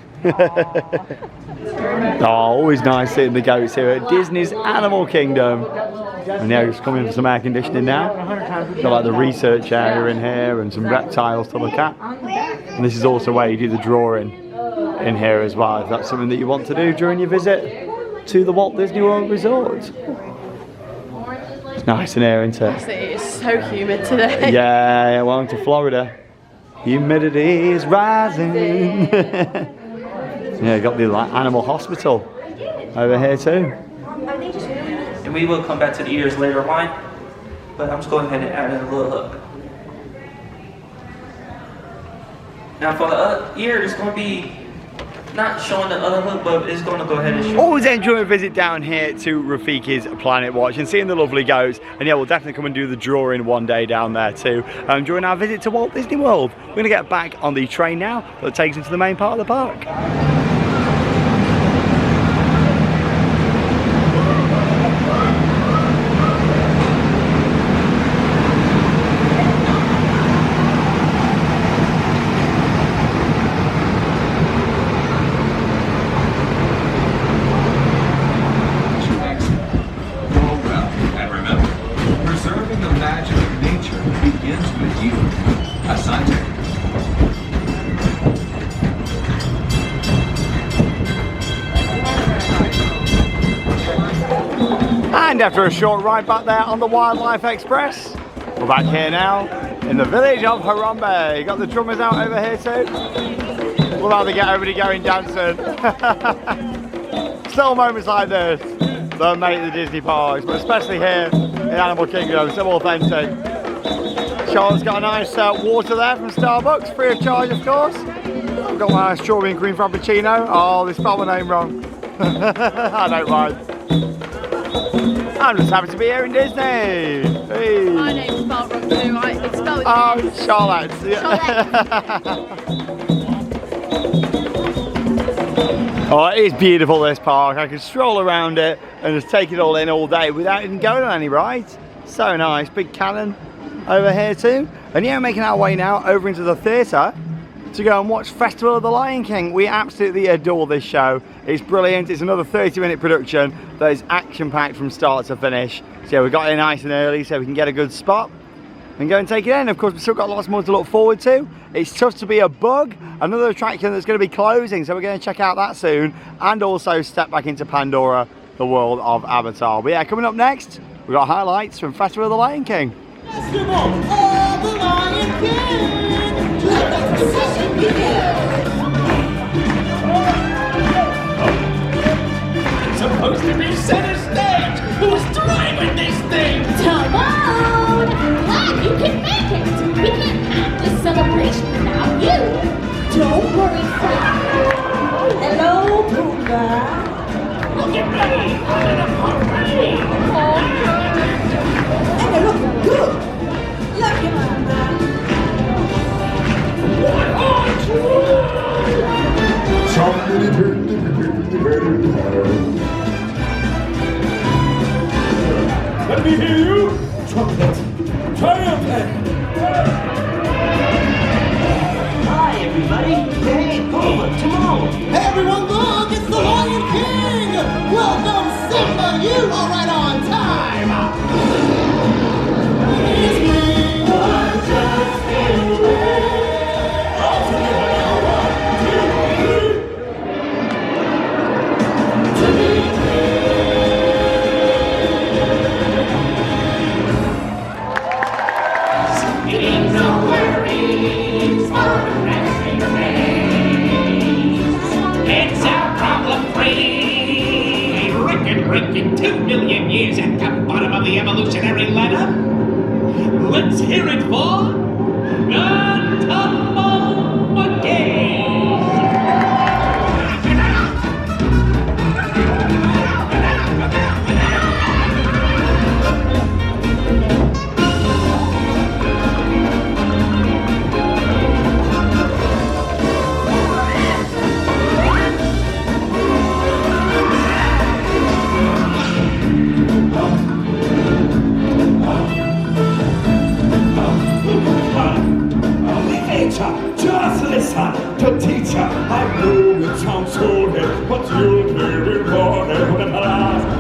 Oh, always nice seeing the goats here at Disney's Animal Kingdom. And yeah, he's coming for some air conditioning now. Got like the research area in here and some reptiles to look at. And this is also where you do the drawing in here as well, if that's something that you want to do during your visit to the Walt Disney World Resort. It's nice in here, isn't it? It is so humid today. Yeah, welcome to Florida. Humidity is rising. Yeah, got the animal hospital over here too. And we will come back to the ears later on, but I'm just going ahead and add in a little hook. Now for the other ear, it's going to be not showing the other hook, but it's going to go ahead and show. Always enjoy a visit down here to Rafiki's Planet Watch and seeing the lovely goats. And yeah, we'll definitely come and do the drawing one day down there too. During our visit to Walt Disney World. We're going to get back on the train now that takes us to the main part of the park. And after a short ride back there on the Wildlife Express, we're back here now in the village of Harambe. Got the drummers out over here too. We'll have to get everybody going dancing. Still moments like this. that make the Disney parks, but especially here in Animal Kingdom, so authentic. Charlotte's got a nice water there from Starbucks, free of charge of course. I've got my strawberry and cream frappuccino. Oh, they spelled my name wrong. I don't mind. I'm just happy to be here in Disney. Hey. My name's spelled wrong too. It's spelled Charlotte. Oh, it is beautiful, this park. I can stroll around it and just take it all in all day without even going on any rides. So nice. Big cannon over here too. And yeah, we're making our way now over into the theatre to go and watch Festival of the Lion King. We absolutely adore this show. It's brilliant. It's another 30-minute production that is action-packed from start to finish. So yeah, we got in nice and early so we can get a good spot and go and take it in. Of course, we've still got lots more to look forward to. It's Tough to Be a Bug, another attraction that's going to be closing, so we're going to check out that soon, and also step back into Pandora, the world of Avatar. But yeah, coming up next, we've got highlights from Festival of the Lion King. Festival of the Lion King! Let the procession begin! It's supposed to be center stage! Who's driving this thing? Come on! Glad you can make it! We can't have this celebration without you! Don't worry, Frank! Hello, Pumbaa! Look at me! I'm in a parade! And they're looking good. Look at Mama. What aren't you? Let me hear you! Trumpet! Triumphant! Hi, everybody! Hey, Pumbaa, Timon! Hey everyone, look! It's the Lion King! Welcome, Simba! You are right on time! It's me! It's our problem-free! Record-breaking 2 million years at the bottom of the evolutionary ladder. Let's hear it for Monkey! Just listen to teacher. I know it sounds sorry, but you'll be rewarded when it lasts.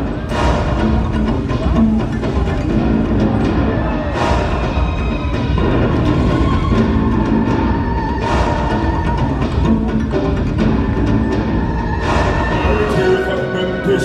Be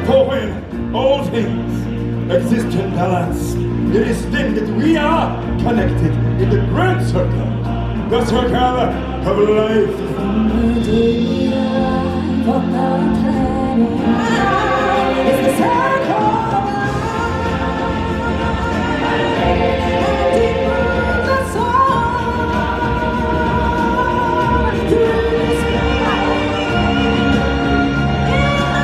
For when all things exist in balance, it is then that we are connected in the grand circle, the circle of life. It's the circle of life. Deep in the soul, through the sky. In the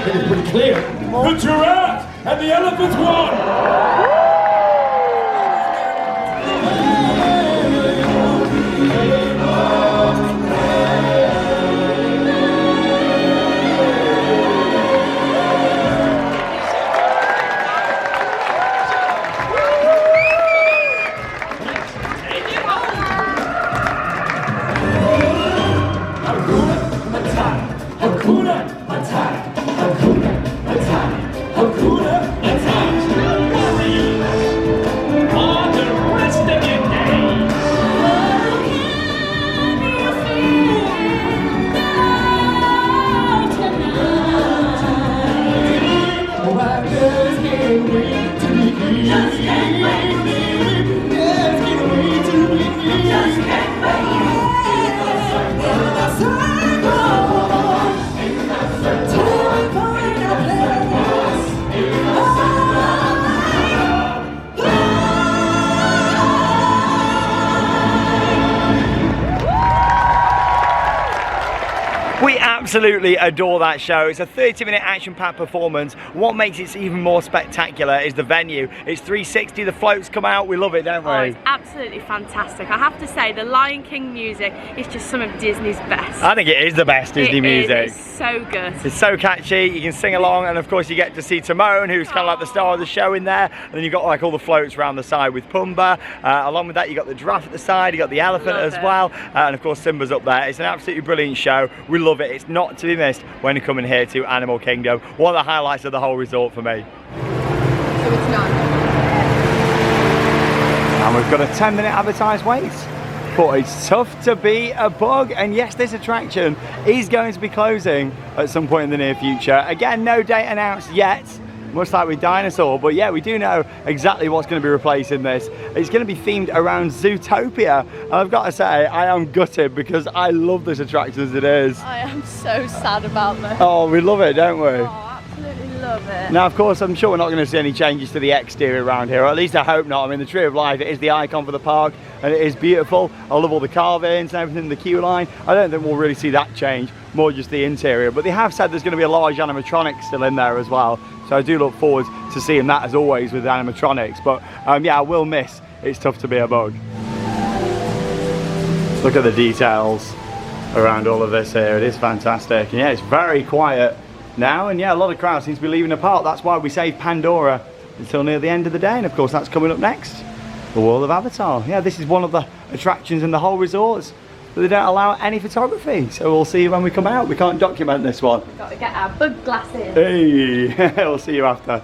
think it's pretty clear. The giraffe and the elephant won! We absolutely adore that show. It's a 30-minute action-packed performance. What makes it even more spectacular is the venue. It's 360, the floats come out. We love it, don't we? Oh, it's absolutely fantastic. I have to say, the Lion King music is just some of Disney's best. I think it is the best Disney music. It's so good. It's so catchy, you can sing along, and of course you get to see Timon, who's kind of like the star of the show in there, and then you've got like all the floats around the side with Pumbaa. Along with that, you've got the giraffe at the side, you've got the elephant as well, and of course Simba's up there. It's an absolutely brilliant show. We love it. It's not to be missed when you come in here to Animal Kingdom. One of the highlights of the whole resort for me. So it's not. And we've got a 10-minute advertised wait. But it's tough to be a bug, and yes, this attraction is going to be closing at some point in the near future. Again, no date announced yet, much like with Dinosaur, but yeah, we do know exactly what's going to be replacing this. It's going to be themed around Zootopia, and I've got to say, I am gutted because I love this attraction as it is. I am so sad about this. Oh, we love it, don't we? Oh, absolutely love it. Now, of course, I'm sure we're not going to see any changes to the exterior around here, or at least I hope not. I mean, the Tree of Life, it is the icon for the park, and it is beautiful. I love all the carvings and everything in the queue line. I don't think we'll really see that change, more just the interior. But they have said there's going to be a large animatronic still in there as well. So I do look forward to seeing that, as always, with animatronics. But yeah, I will miss It's Tough to Be a Bug. Look at the details around all of this here. It is fantastic. And yeah, it's very quiet now. And yeah, a lot of crowds seem to be leaving the park. That's why we saved Pandora until near the end of the day. And of course, that's coming up next. The World of Avatar. Yeah, this is one of the attractions in the whole resort that they don't allow any photography. So we'll see you when we come out. We can't document this one. We've got to get our bug glasses. Hey, we'll see you after.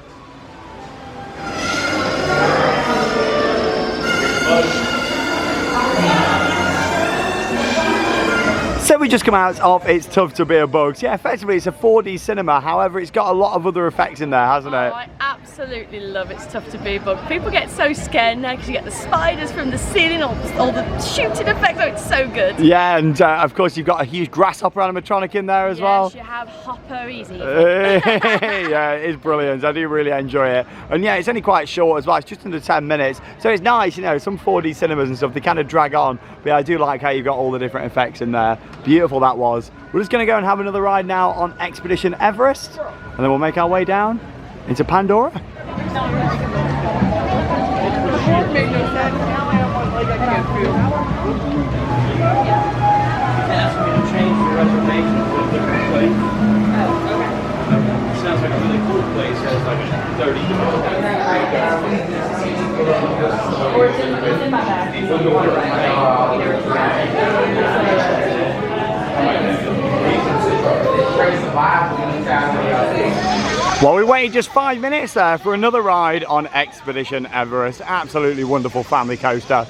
So we just come out of It's Tough to Be a Bug. Yeah, effectively it's a 4D cinema, however it's got a lot of other effects in there, hasn't it? I absolutely love It's Tough to Be a Bug. People get so scared now because you get the spiders from the ceiling, all the shooting effects. Oh, it's so good. Yeah, and of course you've got a huge grasshopper animatronic in there as well. Yes, you have Hopper Easy. Yeah, it is brilliant. I do really enjoy it. And yeah, it's only quite short as well. It's just under 10 minutes. So it's nice, you know, some 4D cinemas and stuff, they kind of drag on. But yeah, I do like how you've got all the different effects in there. Beautiful that was. We're just going to go and have another ride now on Expedition Everest, and then we'll make our way down into Pandora. Sounds like a really cool place. Has like a 30 Well, we waited just 5 minutes there for another ride on Expedition Everest. Absolutely wonderful family coaster.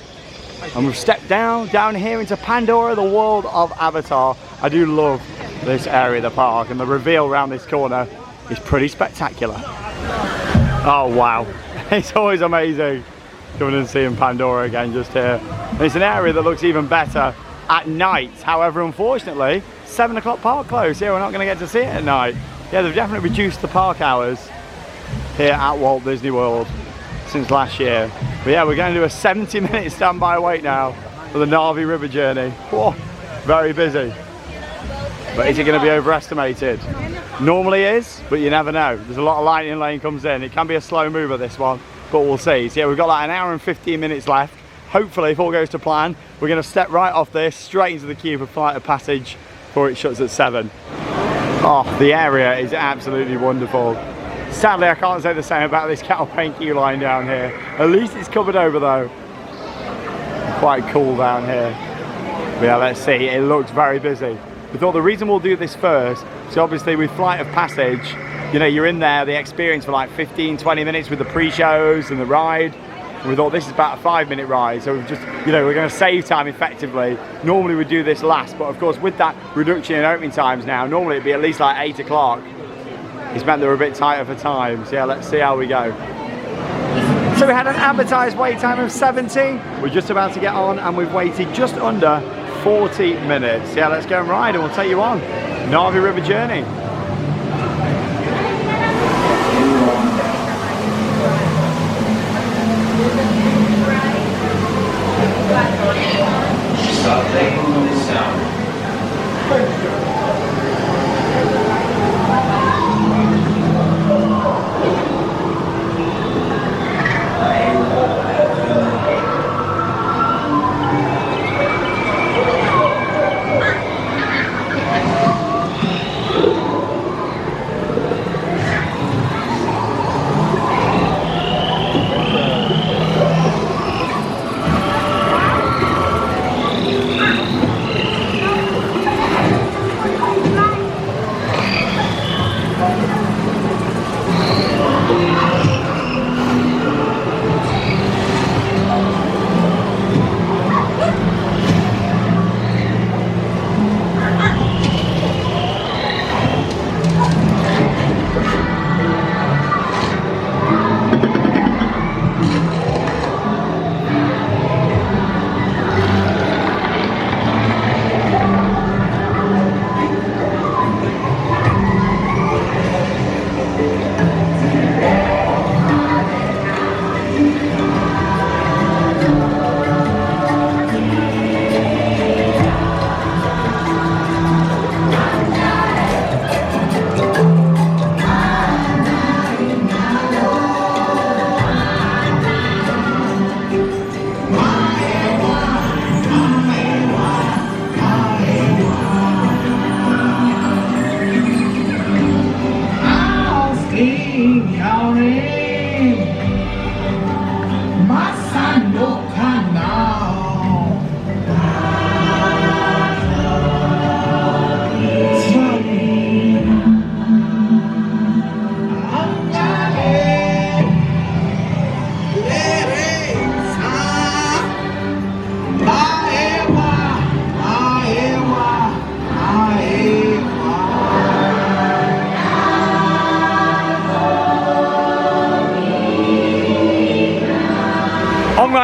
And we've stepped down here into Pandora, the world of Avatar. I do love this area of the park, and the reveal around this corner is pretty spectacular. Oh wow, it's always amazing coming and seeing Pandora again just here. And it's an area that looks even better at night. However, unfortunately, 7 o'clock park close. Here, we're not going to get to see it at night. Yeah, they've definitely reduced the park hours here at Walt Disney World since last year. But yeah, we're going to do a 70-minute standby wait now for the Na'vi River journey. Whoa, very busy. But is it going to be overestimated? Normally is, but you never know. There's a lot of lightning lane comes in. It can be a slow mover, this one, but we'll see. So yeah, we've got like an hour and 15 minutes left. Hopefully, if all goes to plan, we're going to step right off this, straight into the queue for Flight of Passage before it shuts at 7. Oh, the area is absolutely wonderful. Sadly, I can't say the same about this cattle paint queue line down here. At least it's covered over though. Quite cool down here. But yeah, let's see, it looks very busy. We thought the reason we'll do this first, so obviously with Flight of Passage, you know, you're in there, the experience for like 15-20 minutes with the pre-shows and the ride. And we thought this is about a 5-minute ride, so we've just, you know, we're going to save time effectively. Normally we do this last, but of course with that reduction in opening times now, normally it'd be at least like 8 o'clock. It's meant that we're a bit tighter for time, so yeah, let's see how we go. So we had an advertised wait time of 70. We're just about to get on and we've waited just under 40 minutes. Yeah, let's go and ride and we'll take you on Narvi River journey. Stop playing this sound.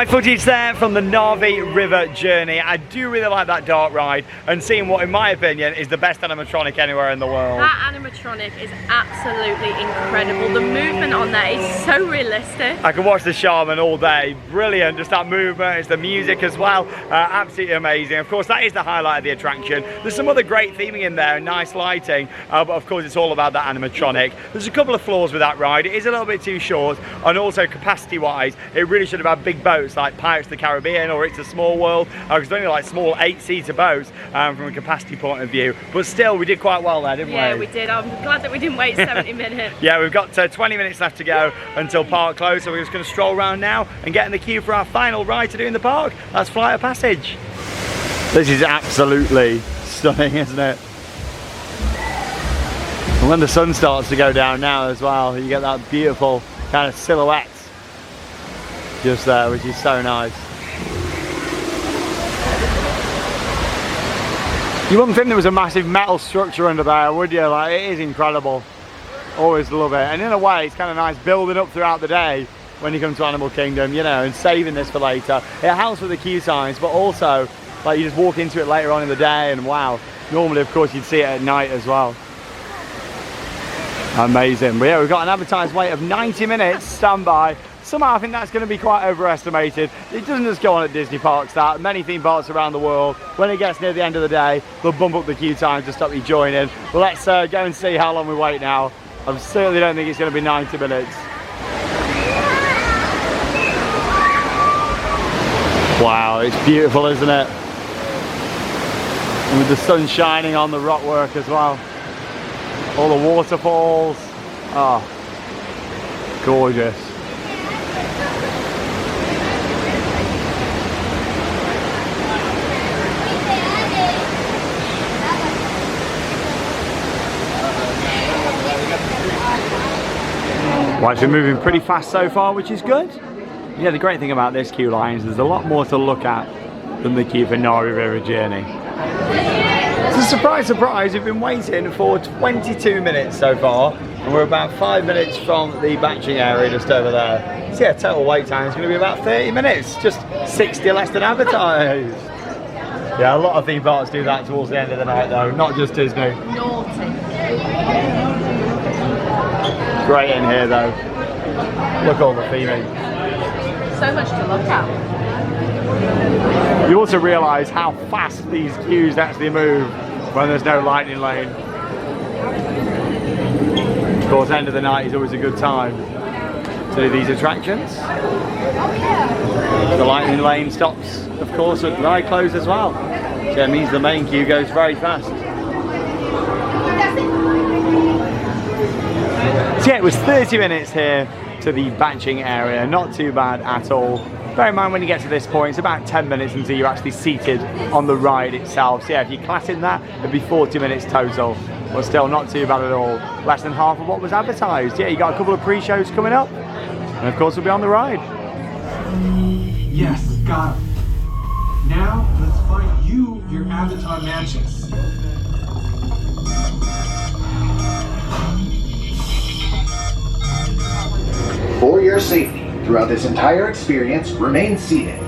Footage there from the Narvi River journey. I do really like that dark ride and seeing what in my opinion is the best animatronic anywhere in the world. That animatronic is absolutely incredible. The movement on there is so realistic. I could watch the Shaman all day. Brilliant, just that movement, it's the music as well. Absolutely amazing. Of course that is the highlight of the attraction. There's some other great theming in there and nice lighting, but of course it's all about that animatronic. There's a couple of flaws with that ride. It is a little bit too short, and also capacity wise it really should have had big boats like Pirates of the Caribbean or It's a Small World, because it's only like small 8-seater boats from a capacity point of view, but still we did quite well there, didn't we? Yeah, we did. I'm glad that we didn't wait 70 minutes. Yeah, we've got 20 minutes left to go until park close, so we're just going to stroll around now and get in the queue for our final ride to do in the park. That's Flight of Passage. This is absolutely stunning, isn't it? And when the sun starts to go down now as well, you get that beautiful kind of silhouette just there, which is so nice. You wouldn't think there was a massive metal structure under there, would you? Like, it is incredible. Always love it. And in a way, it's kind of nice building up throughout the day when you come to Animal Kingdom, you know, and saving this for later. It helps with the queue times, but also, like, you just walk into it later on in the day and wow. Normally, of course, you'd see it at night as well. Amazing. But yeah, we've got an advertised wait of 90 minutes. Stand by. somehow I think that's going to be quite overestimated. It doesn't just go on at Disney parks, that. Many theme parks around the world, when it gets near the end of the day, they'll bump up the queue time to stop you joining. But let's go and see how long we wait now. I certainly don't think it's going to be 90 minutes. Wow, it's beautiful, isn't it? And with the sun shining on the rock work as well. All the waterfalls. Oh, gorgeous. Well, it's been moving pretty fast so far, which is good. Yeah, the great thing about this queue line is there's a lot more to look at than the queue for Nari River Journey. So surprise, surprise, we've been waiting for 22 minutes so far, and we're about 5 minutes from the batching area just over there. So yeah, total wait time is going to be about 30 minutes, just 60 less than advertised. Yeah, a lot of theme parks do that towards the end of the night though, not just Disney. Naughty. Great in here though. Look at all the theming. So much to look at. You also realise how fast these queues actually move when there's no lightning lane. Of course, end of the night is always a good time to do these attractions. The lightning lane stops, of course, at ride close as well. So it means the main queue goes very fast. So yeah, it was 30 minutes here to the batching area, not too bad at all. Bear in mind when you get to this point, it's about 10 minutes until you're actually seated on the ride itself. So yeah, if you class in that, it'd be 40 minutes total. But still not too bad at all. Less than half of what was advertised. Yeah, you got a couple of pre-shows coming up. And of course we'll be on the ride. Yes, got it. Now, let's find you your avatar matches. For your safety, throughout this entire experience, remain seated.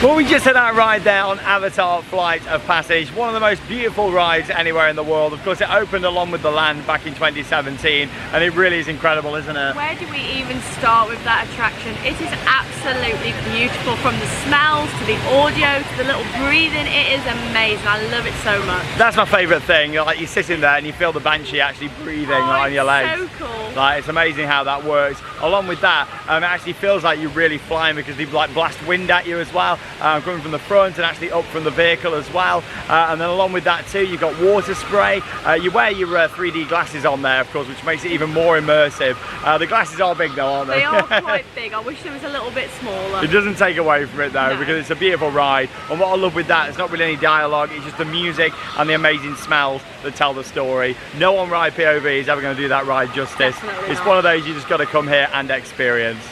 Well, we just had our ride there on Avatar Flight of Passage, one of the most beautiful rides anywhere in the world. Of course, it opened along with the land back in 2017, and it really is incredible, isn't it? Where do we even start with that attraction? It is absolutely beautiful, from the smells to the audio to the little breathing. It is amazing. I love it so much. That's my favourite thing. Like, you're sitting there and you feel the Banshee actually breathing on your legs. So cool. Like, it's amazing how that works. Along with that, it actually feels like you're really flying because they like blast wind at you as well. coming from the front and actually up from the vehicle as well. And then along with that too, you've got water spray. You wear your 3D glasses on there, of course, which makes it even more immersive. The glasses are big though, aren't they? They are quite big. I wish there was a little bit smaller. It doesn't take away from it though, No. because it's a beautiful ride. And what I love with that, it's not really any dialogue, it's just the music and the amazing smells that tell the story. No on-ride POV is ever going to do that ride justice. Definitely It's not. one of those you just got to come here and experience.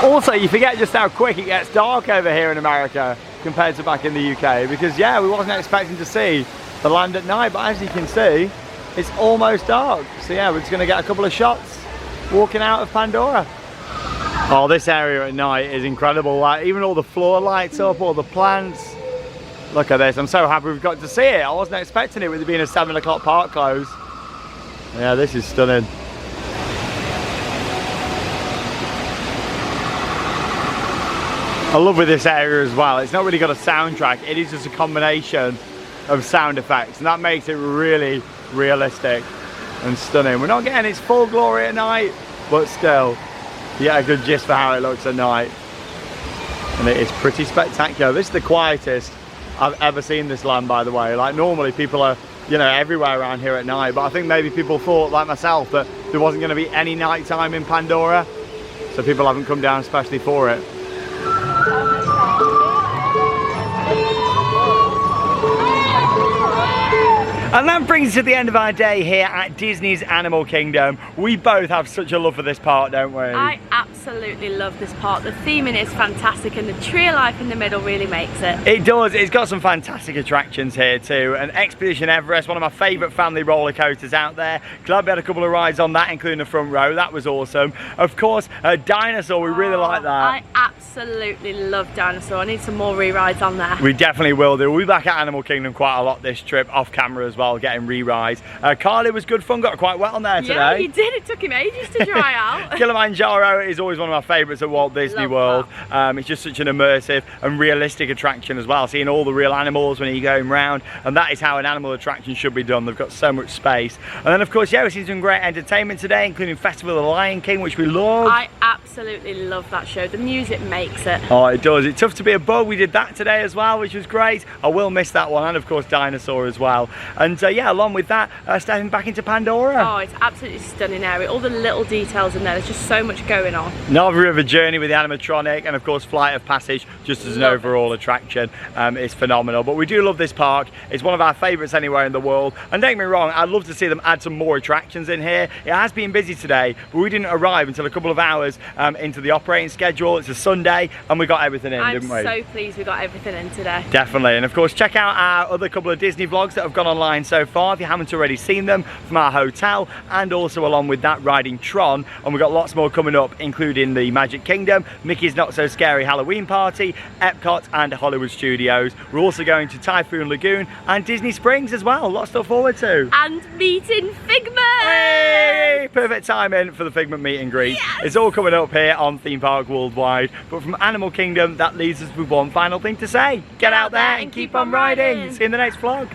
Also, you forget just how quick it gets dark over here in America compared to back in the UK, because yeah, we wasn't expecting to see the land at night, but as you can see, it's almost dark. So yeah, we're just going to get a couple of shots walking out of Pandora. Oh, this area at night is incredible. Like, even all the floor lights up, all the plants. Look at this, I'm so happy we've got to see it. I wasn't expecting it with it being a 7 o'clock park close. Yeah, this is stunning. I love with this area as well, it's not really got a soundtrack, it is just a combination of sound effects, and that makes it really realistic and stunning. We're not getting its full glory at night, but still, you get a good gist for how it looks at night. And it is pretty spectacular. This is the quietest I've ever seen this land, by the way. Like, normally people are, you know, everywhere around here at night, but I think maybe people thought, like myself, that there wasn't going to be any night time in Pandora, so people haven't come down especially for it. And that brings us to the end of our day here at Disney's Animal Kingdom. We both have such a love for this park, don't we? I absolutely love this park. The theming is fantastic and the tree of life in the middle really makes it. It does. It's got some fantastic attractions here too. And Expedition Everest, one of my favourite family roller coasters out there. Glad we had a couple of rides on that, including the front row. That was awesome. Of course, Dinosaur, we really like that. I absolutely love Dinosaur. I need some more re-rides on there. We definitely will do. We'll be back at Animal Kingdom quite a lot this trip, off camera as well, getting re-rides. Carly was good fun, got quite wet on there today. Yeah, he did. It took him ages to dry out. Kilimanjaro is always one of my favourites at Walt Disney Love World. It's just such an immersive and realistic attraction as well, seeing all the real animals when you're going round, and that is how an animal attraction should be done. They've got so much space. And then of course, yeah, we've seen some great entertainment today, including Festival of the Lion King, which we love. I absolutely love that show. The music makes it. Oh, it does. It's tough to be a bug. We did that today as well, which was great. I will miss that one, and of course Dinosaur as well. And yeah, along with that, stepping back into Pandora. Oh, it's absolutely stunning area. All the little details in there. There's just so much going on. Nile River Journey with the animatronic, and of course Flight of Passage just as an overall attraction. It's phenomenal. But we do love this park. It's one of our favourites anywhere in the world. And don't get me wrong, I'd love to see them add some more attractions in here. It has been busy today, but we didn't arrive until a couple of hours into the operating schedule. It's a Sunday and we got everything in, didn't we? I'm so pleased we got everything in today. Definitely. And of course, check out our other couple of Disney vlogs that have gone online so far if you haven't already seen them, from our hotel, and also along with that riding Tron. And we've got lots more coming up, including the Magic Kingdom, Mickey's Not So Scary Halloween Party, Epcot and Hollywood Studios. We're also going to Typhoon Lagoon and Disney Springs as well. Lots to look forward to. And meeting Figment! Hey! Perfect timing for the Figment meet and greet. Yes! It's all coming up here on Theme Park Worldwide. But from Animal Kingdom, that leaves us with one final thing to say. Get out there and keep on riding. See you in the next vlog.